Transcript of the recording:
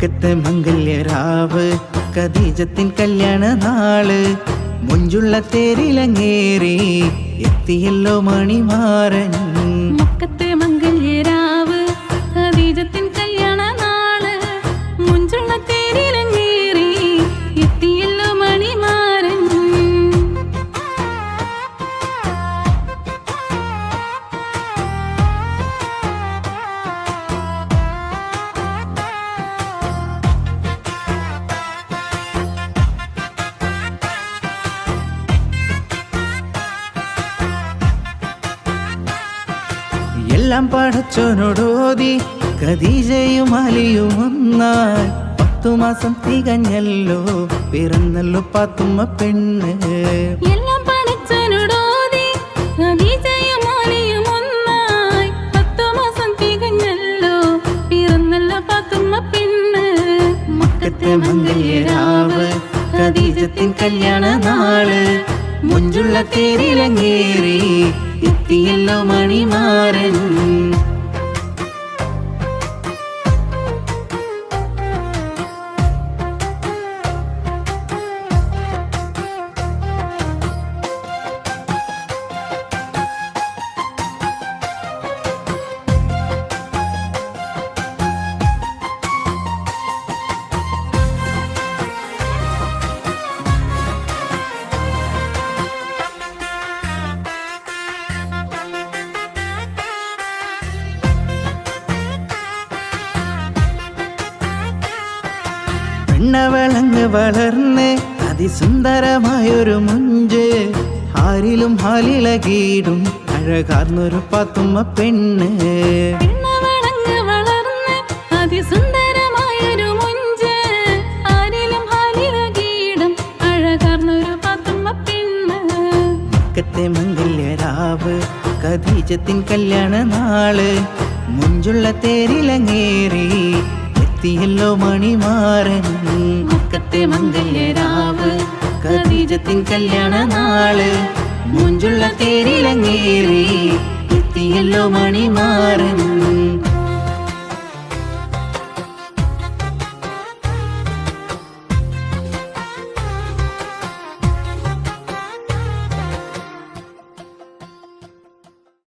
മക്കത്തെ മംഗല്യരാവ് ഖദീജത്തിൻ കല്യാണ നാള് മുഞ്ചുള്ള തേരിലങ്ങേറി എത്തിയല്ലോ മണിമാരൻ. മക്കത്തെ മംഗല്യരാവ് ഖദീജത്തിൻ കല്യാണ നാള് മുഞ്ചുള്ള തേരിലങ്ങേറി എത്തിയല്ലോ മണിമാരൻ. എല്ലാം പടച്ചോനോടോതി ഖദീജയും അലിയും ഒന്നായി 10 മാസം തികഞ്ഞല്ലോ പിറന്നല്ലോ പാത്തുമ്മ പെണ്ണ്. എല്ലാം പടച്ചോനോടോതി ഖദീജയും അലിയും ഒന്നായി 10 മാസം തികഞ്ഞല്ലോ പിറന്നല്ലോ പാത്തുമ്മ പെണ്ണ്. മക്കത്തെ മംഗല്യരാവ് ഖദീജത്തിൻ കല്യാണ നാള് മുഞ്ചുള്ള തേരിലങ്ങേറി എത്തിയല്ലോ മണിമാരൻ. പെണ്ണവളങ്ങ് വളർന്ന് അതിസുന്ദരമായൊരു മുഞ്ച് ആരിലും ഹാലിളകീടും അഴകാർന്നൊരു പാത്തുമ്മ പെണ്ണ്. പെണ്ണവളങ്ങ് വളർന്ന് അതിസുന്ദരമായൊരു മുഞ്ച് ആരിലും ഹാലിളകീടും അഴകാർന്നൊരു പാത്തുമ്മ പെണ്ണ്. മക്കത്തെ മംഗല്യരാവ് ഖദീജത്തിൻ കല്യാണ നാള് മുഞ്ചുള്ള തേരിലങ്ങേറി എത്തിയല്ലോ മണിമാരൻ. മക്കത്തെ മംഗല്യരാവ് ഖദീജത്തിൻ കല്യാണ നാള് മുഞ്ചുള്ള തേരിലങ്ങേറി എത്തിയല്ലോ മണിമാരൻ.